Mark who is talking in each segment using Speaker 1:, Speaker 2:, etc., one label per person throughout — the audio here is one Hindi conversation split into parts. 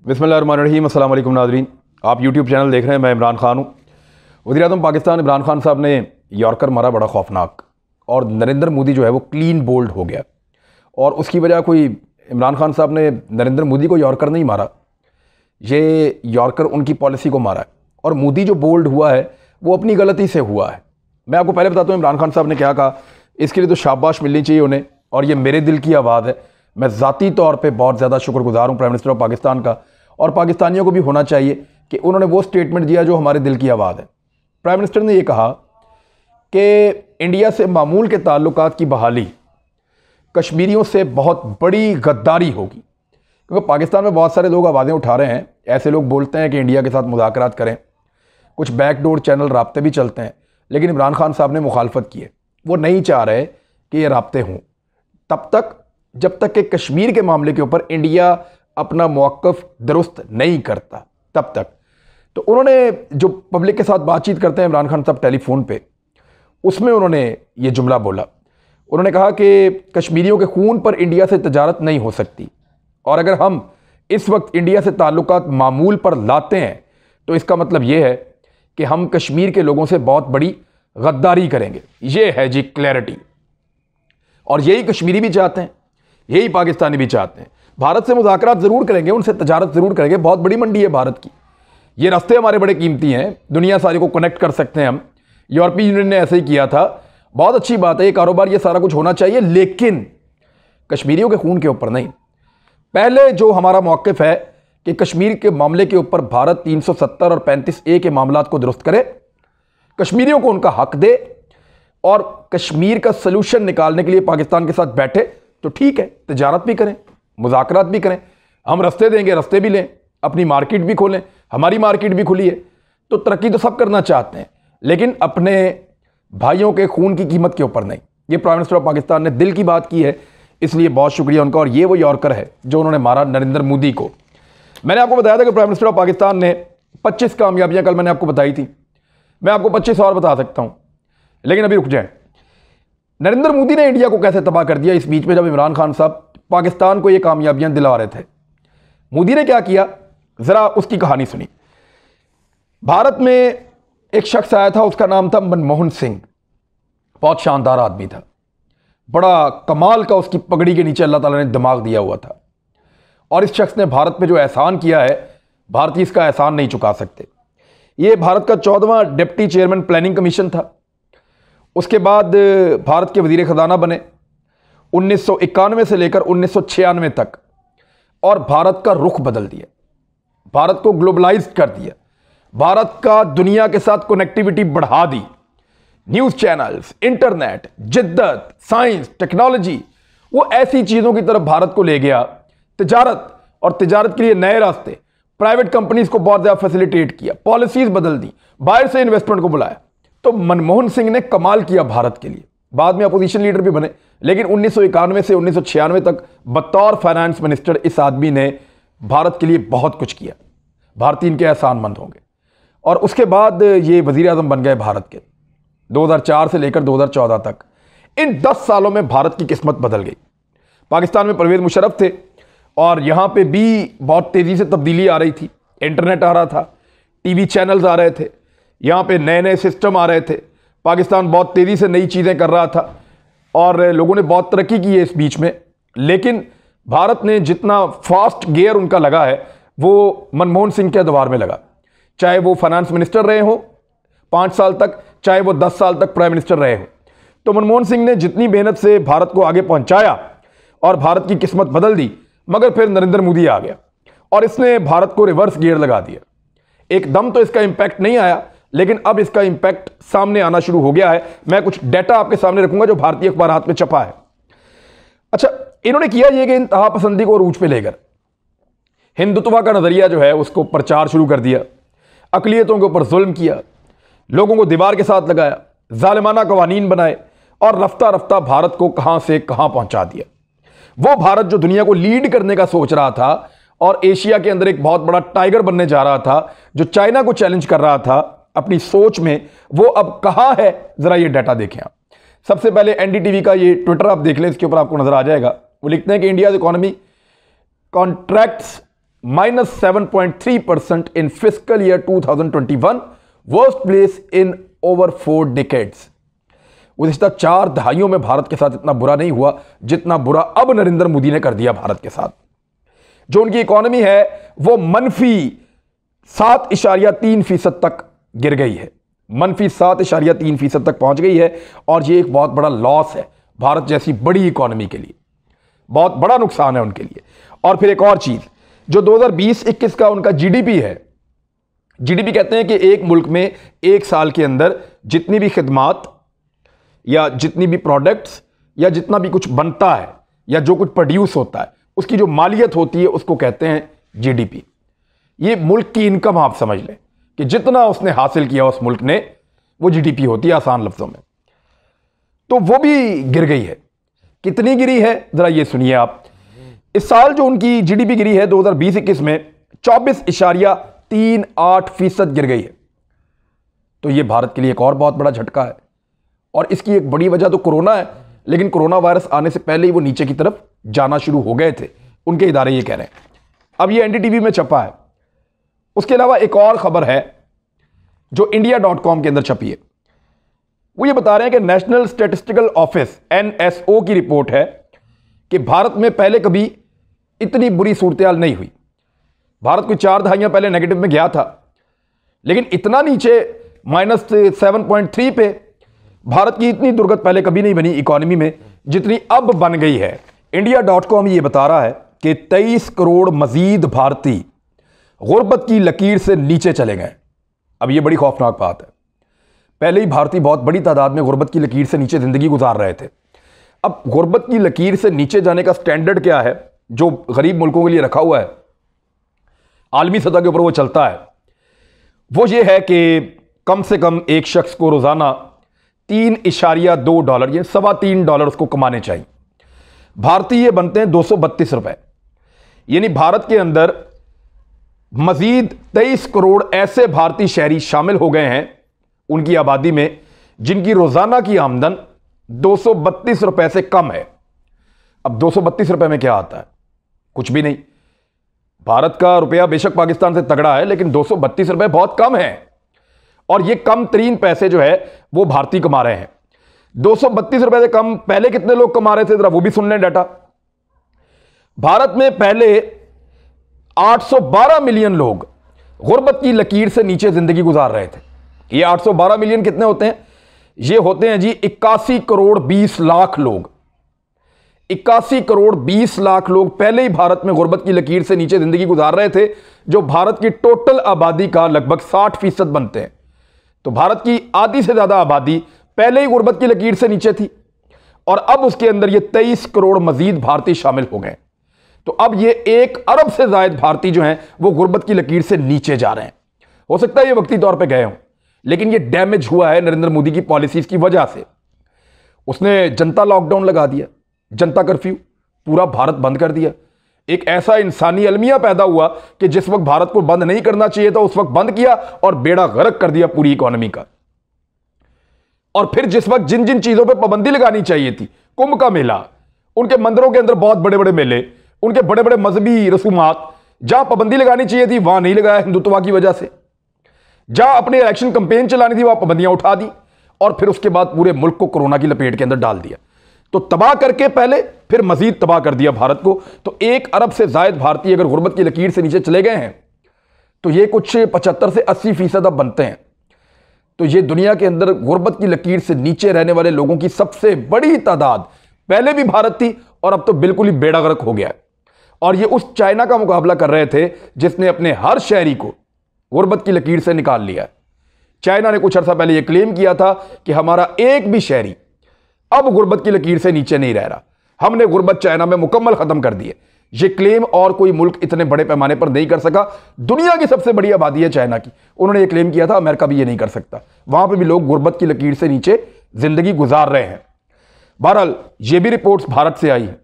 Speaker 1: बिस्मिल्लाहिर्रहमानिर्रहीम। अस्सलाम वालेकुम नाज़रीन, आप यूट्यूब चैनल देख रहे हैं। मैं इमरान खान हूँ। वज़ीर-ए-आज़म पाकिस्तान इमरान खान साहब ने यॉर्कर मारा, बड़ा खौफनाक, और नरेंद्र मोदी जो है वो क्लीन बोल्ड हो गया। और उसकी वजह कोई इमरान खान साहब ने नरेंद्र मोदी को यॉर्कर नहीं मारा, ये यॉर्कर उनकी पॉलिसी को मारा है। और मोदी जो बोल्ड हुआ है वो अपनी गलती से हुआ है। मैं आपको पहले बताता हूँ इमरान खान साहब ने क्या कहा, इसके लिए तो शाबाश मिलनी चाहिए उन्हें, और ये मेरे दिल की आवाज़ है। मैं ज़ाती तौर पे बहुत ज़्यादा शुक्रगुजार हूँ प्राइम मिनिस्टर ऑफ पाकिस्तान का, और पाकिस्तानियों को भी होना चाहिए कि उन्होंने वो स्टेटमेंट दिया जो हमारे दिल की आवाज़ है। प्राइम मिनिस्टर ने ये कहा कि इंडिया से मामूल के ताल्लुकात की बहाली कश्मीरियों से बहुत बड़ी गद्दारी होगी, क्योंकि पाकिस्तान में बहुत सारे लोग आवाज़ें उठा रहे हैं। ऐसे लोग बोलते हैं कि इंडिया के साथ मुज़ाकरात करें, कुछ बैकडोर चैनल राब्ते भी चलते हैं, लेकिन इमरान खान साहब ने मुखालफत की है। वो नहीं चाह रहे कि ये राब्ते हों तब तक जब तक कि कश्मीर के मामले के ऊपर इंडिया अपना मौक़िफ़ दुरुस्त नहीं करता, तब तक। तो उन्होंने जो पब्लिक के साथ बातचीत करते हैं इमरान खान साहब टेलीफोन पे, उसमें उन्होंने ये जुमला बोला। उन्होंने कहा कि कश्मीरियों के खून पर इंडिया से तजारत नहीं हो सकती, और अगर हम इस वक्त इंडिया से ताल्लुकात मामूल पर लाते हैं तो इसका मतलब ये है कि हम कश्मीर के लोगों से बहुत बड़ी गद्दारी करेंगे। ये है जी क्लैरिटी, और यही कश्मीरी भी चाहते हैं, यही पाकिस्तानी भी चाहते हैं। भारत से मुज़ाकरात ज़रूर करेंगे, उनसे तजारत ज़रूर करेंगे, बहुत बड़ी मंडी है भारत की, ये रास्ते हमारे बड़े कीमती हैं, दुनिया सारी को कनेक्ट कर सकते हैं हम। यूरोपीय यूनियन ने ऐसे ही किया था, बहुत अच्छी बात है, ये कारोबार, ये सारा कुछ होना चाहिए, लेकिन कश्मीरियों के खून के ऊपर नहीं। पहले जो हमारा मौक़िफ़ है कि कश्मीर के मामले के ऊपर भारत 370 और 35A के मामलात को दुरुस्त करे, कश्मीरियों को उनका हक दे, और कश्मीर का सलूशन निकालने के लिए पाकिस्तान के साथ बैठे तो ठीक है, तजारत भी करें, मुज़ाकरात भी करें, हम रास्ते देंगे, रास्ते भी लें, अपनी मार्केट भी खोलें, हमारी मार्केट भी खुली है। तो तरक्की तो सब करना चाहते हैं, लेकिन अपने भाइयों के खून की कीमत के ऊपर नहीं। ये प्राइम मिनिस्टर ऑफ पाकिस्तान ने दिल की बात की है, इसलिए बहुत शुक्रिया उनका। और ये वो यॉर्कर है जो उन्होंने मारा नरेंद्र मोदी को। मैंने आपको बताया था कि प्राइम मिनिस्टर ऑफ पाकिस्तान ने 25 कामयाबियां कल मैंने आपको बताई थी, मैं आपको 25 और बता सकता हूं, लेकिन अभी रुक जाए। नरेंद्र मोदी ने इंडिया को कैसे तबाह कर दिया इस बीच में, जब इमरान खान साहब पाकिस्तान को ये कामयाबियां दिला रहे थे। मोदी ने क्या किया, जरा उसकी कहानी सुनी। भारत में एक शख्स आया था, उसका नाम था मनमोहन सिंह। बहुत शानदार आदमी था, बड़ा कमाल का, उसकी पगड़ी के नीचे अल्लाह ताला ने दिमाग दिया हुआ था। और इस शख्स ने भारत पे जो एहसान किया है, भारतीय इसका एहसान नहीं चुका सकते। ये भारत का 14वां डिप्टी चेयरमैन प्लानिंग कमीशन था। उसके बाद भारत के वजीर खजाना बने 1991 से लेकर 1996 तक, और भारत का रुख बदल दिया, भारत को ग्लोबलाइज कर दिया, भारत का दुनिया के साथ कनेक्टिविटी बढ़ा दी। न्यूज़ चैनल्स, इंटरनेट, जिद्दत, साइंस, टेक्नोलॉजी, वो ऐसी चीज़ों की तरफ भारत को ले गया। तिजारत, और तिजारत के लिए नए रास्ते, प्राइवेट कंपनीज को बहुत ज़्यादा फैसिलिटेट किया, पॉलिसीज बदल दी, बाहर से इन्वेस्टमेंट को बुलाया। तो मनमोहन सिंह ने कमाल किया भारत के लिए, बाद में अपोजिशन लीडर भी बने, लेकिन 1991 से 1996 तक बतौर फाइनेंस मिनिस्टर इस आदमी ने भारत के लिए बहुत कुछ किया। भारतीय इनके एहसानमंद होंगे। और उसके बाद ये वजीर आज़म बन गए भारत के 2004 से लेकर 2014 तक। इन 10 सालों में भारत की किस्मत बदल गई। पाकिस्तान में परवेज़ मुशर्रफ थे, और यहाँ पे भी बहुत तेज़ी से तब्दीली आ रही थी, इंटरनेट आ रहा था, टीवी चैनल्स आ रहे थे, यहाँ पे नए नए सिस्टम आ रहे थे, पाकिस्तान बहुत तेज़ी से नई चीज़ें कर रहा था, और लोगों ने बहुत तरक्की की है इस बीच में। लेकिन भारत ने जितना फास्ट गियर उनका लगा है वो मनमोहन सिंह के दौर में लगा, चाहे वो फाइनेंस मिनिस्टर रहे हो 5 साल तक, चाहे वो 10 साल तक प्राइम मिनिस्टर रहे हो। तो मनमोहन सिंह ने जितनी मेहनत से भारत को आगे पहुंचाया और भारत की किस्मत बदल दी, मगर फिर नरेंद्र मोदी आ गया और इसने भारत को रिवर्स गियर लगा दिया। एकदम तो इसका इंपैक्ट नहीं आया, लेकिन अब इसका इंपैक्ट सामने आना शुरू हो गया है। मैं कुछ डेटा आपके सामने रखूंगा जो भारतीय अखबारात में छपा है। अच्छा, इन्होंने किया यह कि इंतहा पसंदी को अरूज पे लेकर हिंदुत्व का नजरिया जो है उसको प्रचार शुरू कर दिया, अकलियतों के ऊपर जुल्म किया, लोगों को दीवार के साथ लगाया, जालिमाना कवानीन बनाए, और रफ्ता रफ्ता भारत को कहां से कहां पहुंचा दिया। वो भारत जो दुनिया को लीड करने का सोच रहा था और एशिया के अंदर एक बहुत बड़ा टाइगर बनने जा रहा था, जो चाइना को चैलेंज कर रहा था अपनी सोच में, वो अब कहां है, जरा ये डाटा देखें आप। सबसे पहले एनडीटीवी का ये ट्विटर आप देख लें, इसके ऊपर आपको नजर आ जाएगा। वो लिखते हैं कि India economy contracts -7.3% in fiscal year 2021, worst place in over 4 decades. गुज़िश्ता 4 दहाइयों में भारत के साथ इतना बुरा नहीं हुआ जितना बुरा अब नरेंद्र मोदी ने कर दिया भारत के साथ। जो उनकी इकॉनमी है वो -7.3% तक गिर गई है, -7.3% तक पहुंच गई है। और ये एक बहुत बड़ा लॉस है भारत जैसी बड़ी इकॉनमी के लिए, बहुत बड़ा नुकसान है उनके लिए। और फिर एक और चीज, जो 2020-21 का उनका जीडीपी है, जीडीपी कहते हैं कि एक मुल्क में एक साल के अंदर जितनी भी खिदमात या जितनी भी प्रोडक्ट्स या जितना भी कुछ बनता है या जो कुछ प्रोड्यूस होता है उसकी जो मालियत होती है उसको कहते हैं जीडीपी। ये मुल्क की इनकम आप समझ लें कि जितना उसने हासिल किया उस मुल्क ने, वो जीडीपी होती है आसान लफ्जों में। तो वो भी गिर गई है। कितनी गिरी है जरा ये सुनिए आप। इस साल जो उनकी जीडीपी गिरी है 2020-21 में 24.38% गिर गई है। तो ये भारत के लिए एक और बहुत बड़ा झटका है। और इसकी एक बड़ी वजह तो कोरोना है, लेकिन कोरोना वायरस आने से पहले ही वो नीचे की तरफ जाना शुरू हो गए थे, उनके इदारे ये कह रहे हैं। अब ये एनडीटीवी में छपा है। उसके अलावा एक और खबर है जो India.com के अंदर छपी है। वो ये बता रहे हैं कि नेशनल स्टैटिस्टिकल ऑफिस NSO की रिपोर्ट है कि भारत में पहले कभी इतनी बुरी सूरत-ए-हाल नहीं हुई। भारत कोई 4 दहाइयां पहले नेगेटिव में गया था, लेकिन इतना नीचे -7.3 पे भारत की इतनी दुर्गत पहले कभी नहीं बनी इकॉनमी में जितनी अब बन गई है। India.com ये बता रहा है कि 23 करोड़ मजीद भारतीय गुर्बत की लकीर से नीचे चले गए। अब ये बड़ी खौफनाक बात है। पहले ही भारतीय बहुत बड़ी तादाद में गुर्बत की लकीर से नीचे जिंदगी गुजार रहे थे। अब गुर्बत की लकीर से नीचे जाने का स्टैंडर्ड क्या है जो गरीब मुल्कों के लिए रखा हुआ है, आलमी सतह के ऊपर वो चलता है, वो ये है कि कम से कम एक शख्स को रोजाना $3.2 यानी $3.25 उसको कमाने चाहिए। भारतीय बनते हैं 232 रुपए। यानी भारत के अंदर मजीद 23 करोड़ ऐसे भारतीय शहरी शामिल हो गए हैं उनकी आबादी में जिनकी रोजाना की आमदन 232 रुपए से कम है। अब 232 रुपए में क्या आता है? कुछ भी नहीं। भारत का रुपया बेशक पाकिस्तान से तगड़ा है, लेकिन 232 रुपए बहुत कम है। और ये कम तरीन पैसे जो है वो भारतीय कमा रहे हैं। 232 रुपए से कम पहले कितने लोग कमा रहे थे, जरा वो भी सुन लें डाटा। भारत में पहले 812 मिलियन लोग गुर्बत की लकीर से नीचे जिंदगी गुजार रहे थे। ये 812 मिलियन कितने होते हैं? ये होते हैं जी 81 करोड़ 20 लाख लोग। 81 करोड़ 20 लाख लोग पहले ही भारत में गुर्बत की लकीर से नीचे जिंदगी गुजार रहे थे, जो भारत की टोटल आबादी का लगभग 60% बनते हैं। तो भारत की आधी से ज्यादा आबादी पहले ही गुर्बत की लकीर से नीचे थी और अब उसके अंदर ये 23 करोड़ मजीद भारतीय शामिल हो गए। तो अब ये 1 अरब से ज्यादा भारतीय जो हैं वो गुर्बत की लकीर से नीचे जा रहे हैं। हो सकता है ये वक्ती तौर पे गए हों, लेकिन ये डैमेज हुआ है नरेंद्र मोदी की पॉलिसीज की वजह से। उसने जनता लॉकडाउन लगा दिया, जनता कर्फ्यू, पूरा भारत बंद कर दिया। एक ऐसा इंसानी अलमिया पैदा हुआ कि जिस वक्त भारत को बंद नहीं करना चाहिए था उस वक्त बंद किया और बेड़ा गर्क कर दिया पूरी इकोनॉमी का। और फिर जिस वक्त जिन जिन चीजों पे पाबंदी लगानी चाहिए थी, कुंभ का मेला, उनके मंदिरों के अंदर बहुत बड़े बड़े मेले, उनके बड़े बड़े मजहबी रसूमात, जहां पाबंदी लगानी चाहिए थी वहां नहीं लगाया हिंदुत्व की वजह से। जहां अपने इलेक्शन कैंपेन चलानी थी वहां पाबंदियां उठा दी और फिर उसके बाद पूरे मुल्क को कोरोना की लपेट के अंदर डाल दिया। तो तबाह करके पहले फिर मजीद तबाह कर दिया भारत को। तो 1 अरब से ज्यादा भारतीय अगर गुर्बत की लकीर से नीचे चले गए हैं तो ये कुछ 75 से 80% अब बनते हैं। तो ये दुनिया के अंदर गुर्बत की लकीर से नीचे रहने वाले लोगों की सबसे बड़ी तादाद पहले भी भारत थी और अब तो बिल्कुल ही बेड़ा गर्क हो गया है। और ये उस चाइना का मुकाबला कर रहे थे जिसने अपने हर शहरी को गुर्बत की लकीर से निकाल लिया। चाइना ने कुछ अर्सा पहले यह क्लेम किया था कि हमारा एक भी शहरी अब गुर्बत की लकीर से नीचे नहीं रह रहा, हमने गुर्बत चाइना में मुकम्मल खत्म कर दी है। ये क्लेम और कोई मुल्क इतने बड़े पैमाने पर नहीं कर सका। दुनिया की सबसे बड़ी आबादी है चाइना की, उन्होंने ये क्लेम किया था, अमेरिका भी ये नहीं कर सकता। वहां पे भी लोग गुर्बत की लकीर से नीचे जिंदगी गुजार रहे हैं। बहरहाल ये भी रिपोर्ट्स भारत से आई है।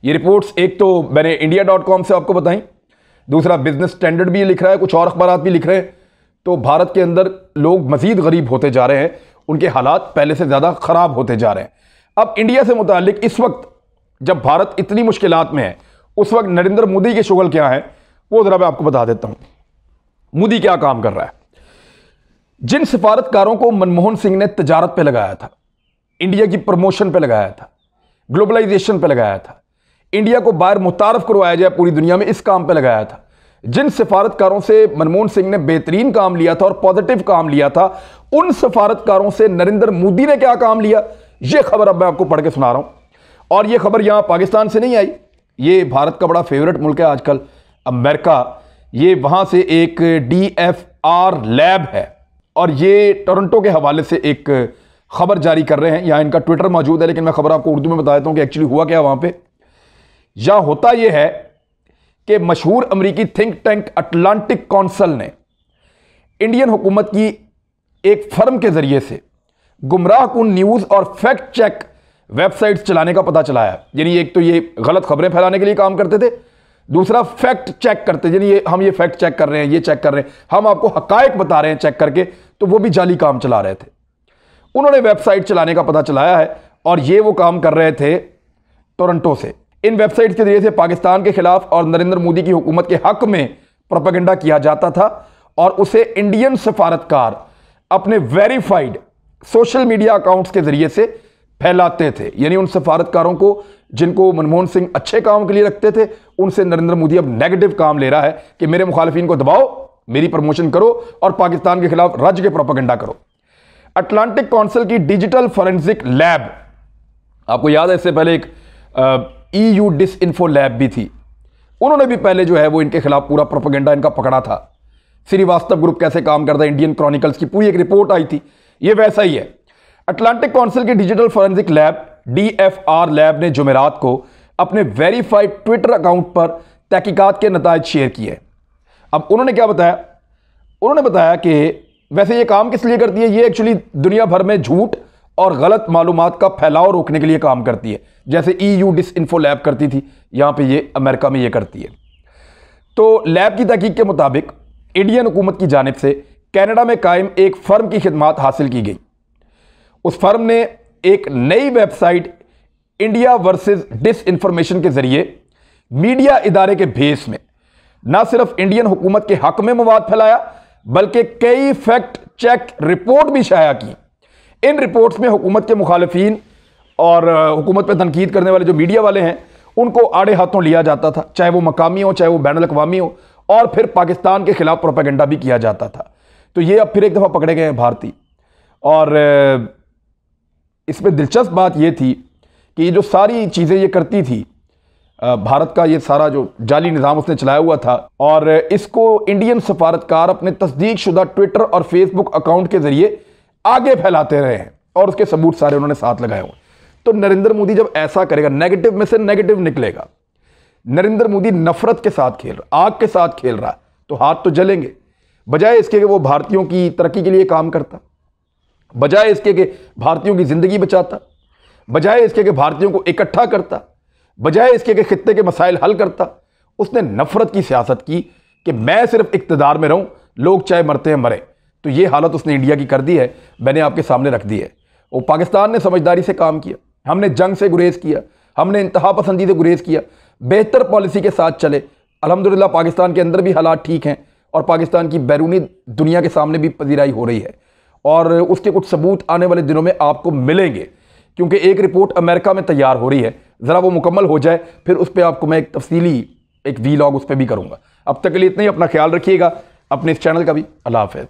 Speaker 1: ये रिपोर्ट्स एक तो मैंने India.com से आपको बताई, दूसरा बिजनेस स्टैंडर्ड भी लिख रहा है, कुछ और अखबार भी लिख रहे हैं। तो भारत के अंदर लोग मजीद गरीब होते जा रहे हैं, उनके हालात पहले से ज्यादा खराब होते जा रहे हैं। अब इंडिया से मुतालिक इस वक्त जब भारत इतनी मुश्किलात में है, उस वक्त नरेंद्र मोदी के शुगल क्या है वो जरा मैं आपको बता देता हूं। मोदी क्या काम कर रहा है। जिन सिफारतकारों को मनमोहन सिंह ने तजारत पे लगाया था, इंडिया की प्रमोशन पे लगाया था, ग्लोबलाइजेशन पे लगाया था, इंडिया को बाहर मुतारफ करवाया जाए पूरी दुनिया में, इस काम पे लगाया था, जिन सिफारतकारों से मनमोहन सिंह ने बेहतरीन काम लिया था और पॉजिटिव काम लिया था, उन सिफारतकारों से नरेंद्र मोदी ने क्या काम लिया, यह खबर अब मैं आपको पढ़ के सुना रहा हूं। और यह खबर यहां पाकिस्तान से नहीं आई, ये भारत का बड़ा फेवरेट मुल्क है आजकल, अमेरिका। ये वहां से एक DFR लैब है और ये टोरंटो के हवाले से एक खबर जारी कर रहे हैं। यहां इनका ट्विटर मौजूद है, लेकिन मैं खबर आपको उर्दू में बता देता हूं कि एक्चुअली हुआ क्या वहां पे। यहां होता यह है कि मशहूर अमेरिकी थिंक टैंक अटलांटिक काउंसिल ने इंडियन हुकूमत की एक फर्म के जरिए से गुमराहकुन न्यूज और फैक्ट चेक वेबसाइट्स चलाने का पता चलाया। यानी एक तो ये गलत खबरें फैलाने के लिए काम करते थे, दूसरा फैक्ट चेक करते, यानी ये हम ये फैक्ट चेक कर रहे हैं, ये चेक कर रहे हैं, हम आपको हकायक बता रहे हैं चेक करके, तो वो भी जाली काम चला रहे थे। उन्होंने वेबसाइट चलाने का पता चलाया है और ये वो काम कर रहे थे टोरंटो से। इन वेबसाइट के जरिए से पाकिस्तान के खिलाफ और नरेंद्र मोदी की हुकूमत के हक में प्रोपेगेंडा किया जाता था और उसे इंडियन सफारतकार अपने वेरीफाइड सोशल मीडिया अकाउंट्स के जरिए से फैलाते थे। यानी उन सफारतकारों को जिनको मनमोहन सिंह अच्छे काम के लिए रखते थे, उनसे नरेंद्र मोदी अब नेगेटिव काम ले रहा है कि मेरे मुखालिफिन को दबाओ, मेरी प्रमोशन करो और पाकिस्तान के खिलाफ रज के प्रोपेगेंडा करो। अटलांटिक काउंसिल की डिजिटल फॉरेंसिक लैब, आपको याद है इससे पहले एक EU डिसइंफो लैब भी थी, उन्होंने भी पहले जो है वो इनके खिलाफ पूरा प्रोपेगेंडा इनका पकड़ा था। श्रीवास्तव ग्रुप कैसे काम करता है, इंडियन क्रॉनिकल्स की पूरी एक रिपोर्ट आई थी, ये वैसा ही है। अटलांटिक काउंसिल की digital forensic lab DFR lab ने जुमेरात को अपने वेरीफाइड ट्विटर अकाउंट पर तहकीकात के नतायज शेयर किए। अब उन्होंने क्या बताया, उन्होंने बताया कि वैसे ये काम किस लिए करती है, ये एक्चुअली दुनिया भर में झूठ और गलत मालूमात का फैलाव रोकने के लिए काम करती है, जैसे EU डिसइंफो लैब करती थी, यहां पे ये अमेरिका में ये करती है। तो लैब की तहकीक के मुताबिक इंडियन हुकूमत की जानिब से कनाडा में कायम एक फर्म की खिदमात हासिल की गई। उस फर्म ने एक नई वेबसाइट इंडिया वर्सेस डिसइंफॉर्मेशन के जरिए मीडिया इदारे के भेस में न सिर्फ इंडियन हुकूमत के हक में मवाद फैलाया, बल्कि कई फैक्ट चेक रिपोर्ट भी शाया की। इन रिपोर्ट्स में हुकूमत के मुखालिफिन और हुकूमत पर तनकीद करने वाले जो मीडिया वाले हैं उनको आड़े हाथों लिया जाता था, चाहे वो मकामी हो चाहे वो बैनुल अक़वामी हो, और फिर पाकिस्तान के खिलाफ प्रोपेगेंडा भी किया जाता था। तो ये अब फिर एक दफ़ा पकड़े गए हैं भारतीय। और इसमें दिलचस्प बात यह थी कि ये जो सारी चीज़ें ये करती थी, भारत का ये सारा जो जाली निज़ाम उसने चलाया हुआ था, और इसको इंडियन सफारतकार अपने तस्दीक शुदा ट्विटर और फेसबुक अकाउंट के जरिए आगे फैलाते रहे हैं और उसके सबूत सारे उन्होंने साथ लगाए हुए। तो नरेंद्र मोदी जब ऐसा करेगा, नेगेटिव में से नेगेटिव निकलेगा। नरेंद्र मोदी नफरत के साथ खेल रहा, आग के साथ खेल रहा, तो हाथ तो जलेंगे। बजाय इसके कि वो भारतीयों की तरक्की के लिए काम करता, बजाय इसके कि भारतीयों की जिंदगी बचाता, बजाय इसके कि भारतीयों को इकट्ठा करता, बजाय इसके कि खित्ते के मसाइल हल करता, उसने नफरत की सियासत की कि मैं सिर्फ इक्तदार में रहूं, लोग चाहे मरते हैं मरे। तो ये हालत उसने इंडिया की कर दी है, मैंने आपके सामने रख दी है। वो पाकिस्तान ने समझदारी से काम किया, हमने जंग से गुरेज किया, हमने इंतहा पसंदी से गुरेज किया, बेहतर पॉलिसी के साथ चले। अल्हम्दुलिल्लाह पाकिस्तान के अंदर भी हालात ठीक हैं और पाकिस्तान की बैरूनी दुनिया के सामने भी पजीराई हो रही है, और उसके कुछ सबूत आने वाले दिनों में आपको मिलेंगे, क्योंकि एक रिपोर्ट अमेरिका में तैयार हो रही है। ज़रा वो मुकम्मल हो जाए, फिर उस पर आपको मैं एक तफसीली एक वीलॉग उस पर भी करूँगा। अब तक के लिए इतना ही, अपना ख्याल रखिएगा, अपने इस चैनल का भी। अल्लाह हाफ़िज़।